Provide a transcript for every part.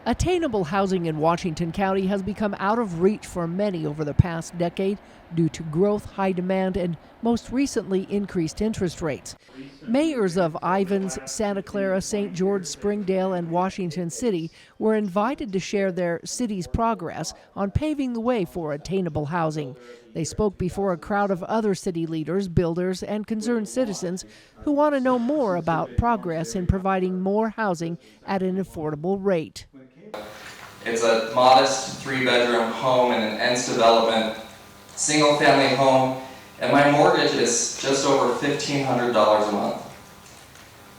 Attainable housing in Washington County has become out of reach for many over the past decade due to growth, high demand, and most recently increased interest rates. Mayors of Ivins, Santa Clara, St. George, Springdale, and Washington City were invited to share their city's progress on paving the way for attainable housing. They spoke before a crowd of other city leaders, builders, and concerned citizens who want to know more about progress in providing more housing at an affordable rate. It's a modest 3-bedroom home in an ENS development, single-family home, and my mortgage is just over $1,500 a month.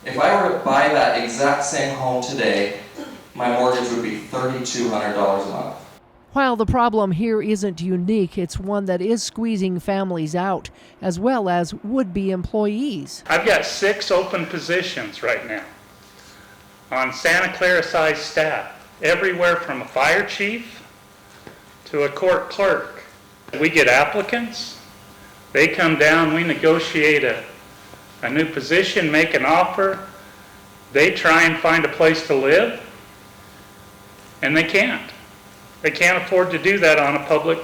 If I were to buy that exact same home today, my mortgage would be $3,200 a month. While the problem here isn't unique, it's one that is squeezing families out, as well as would-be employees. I've got 6 open positions right now on Santa Clara-sized staff, everywhere from a fire chief to a court clerk. We get applicants, they come down, we negotiate a new position, make an offer, they try and find a place to live, and they can't. They can't afford to do that on a public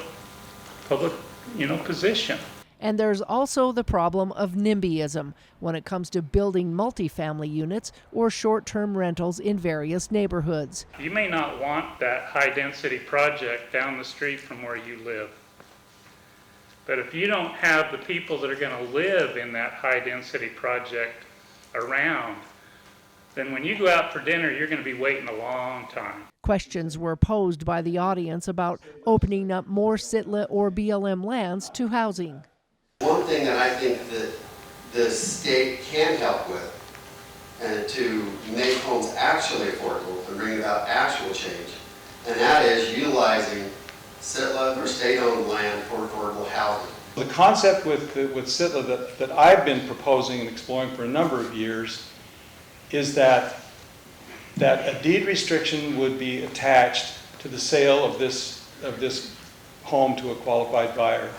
position. And there's also the problem of NIMBYism when it comes to building multifamily units or short-term rentals in various neighborhoods. You may not want that high-density project down the street from where you live. But if you don't have the people that are going to live in that high-density project around, then when you go out for dinner, you're going to be waiting a long time. Questions were posed by the audience about opening up more SITLA or BLM lands to housing. One thing that I think that the state can help with and to make homes actually affordable and bring about actual change, and that is utilizing SITLA or state-owned land for affordable housing. The concept with SITLA that I've been proposing and exploring for a number of years is that a deed restriction would be attached to the sale of this home to a qualified buyer.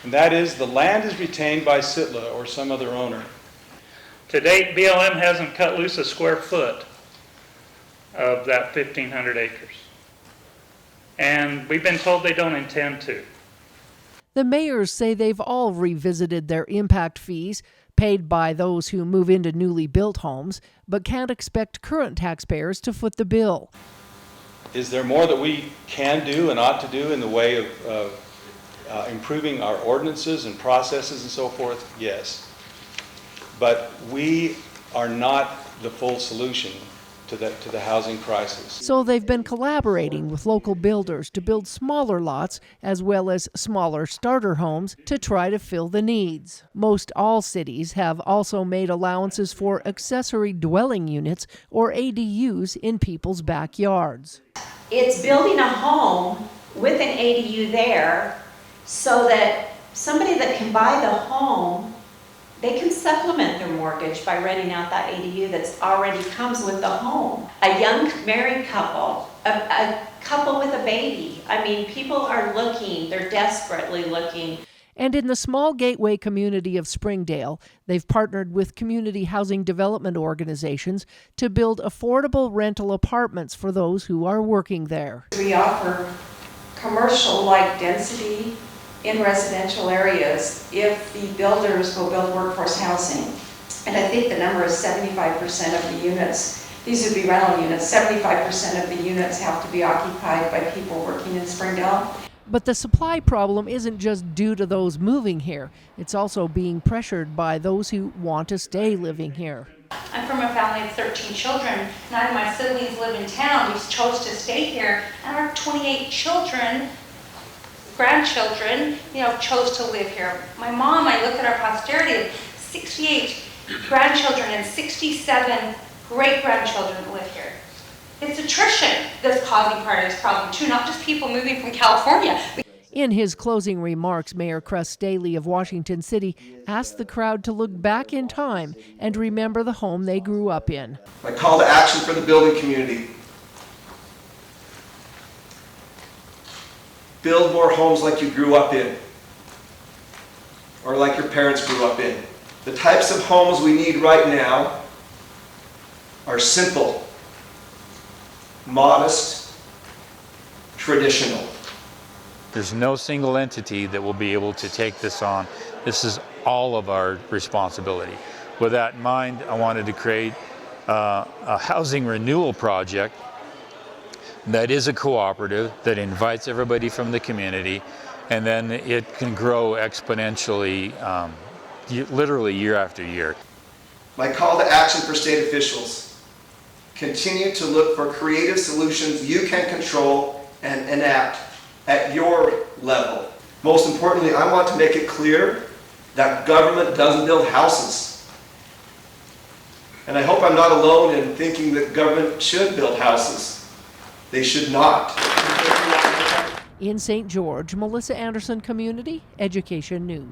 And that is, the land is retained by SITLA or some other owner. To date, BLM hasn't cut loose a square foot of that 1,500 acres. And we've been told they don't intend to. The mayors say they've all revisited their impact fees paid by those who move into newly built homes, but can't expect current taxpayers to foot the bill. Is there more that we can do and ought to do in the way of improving our ordinances and processes and so forth? Yes. But we are not the full solution to the housing crisis. So they've been collaborating with local builders to build smaller lots as well as smaller starter homes to try to fill the needs. Most all cities have also made allowances for accessory dwelling units or ADUs in people's backyards. It's building a home with an ADU there so that somebody that can buy the home, they can supplement their mortgage by renting out that ADU that's already comes with the home. A young married couple, a couple with a baby. I mean, people are looking, they're desperately looking. And in the small gateway community of Springdale, they've partnered with community housing development organizations to build affordable rental apartments for those who are working there. We offer commercial-like density in residential areas if the builders will build workforce housing. And I think the number is 75% of the units. These would be rental units. 75% of the units have to be occupied by people working in Springdale. But the supply problem isn't just due to those moving here. It's also being pressured by those who want to stay living here. I'm from a family of 13 children. 9 of my siblings live in town. We chose to stay here, and our 28 grandchildren, chose to live here. My mom, I look at our posterity of 68 grandchildren and 67 great-grandchildren live here. It's attrition that's causing part of this problem too, not just people moving from California. In his closing remarks, Mayor Cress Staley of Washington City asked the crowd to look back in time and remember the home they grew up in. My call to action for the building community: build more homes like you grew up in, or like your parents grew up in. The types of homes we need right now are simple, modest, traditional. There's no single entity that will be able to take this on. This is all of our responsibility. With that in mind, I wanted to create a housing renewal project that is a cooperative that invites everybody from the community, and then it can grow exponentially, literally year after year. My call to action for state officials: continue to look for creative solutions you can control and enact at your level. Most importantly, I want to make it clear that government doesn't build houses. And I hope I'm not alone in thinking that government should build houses. They should not. In St. George, Melissa Anderson, Community Education News.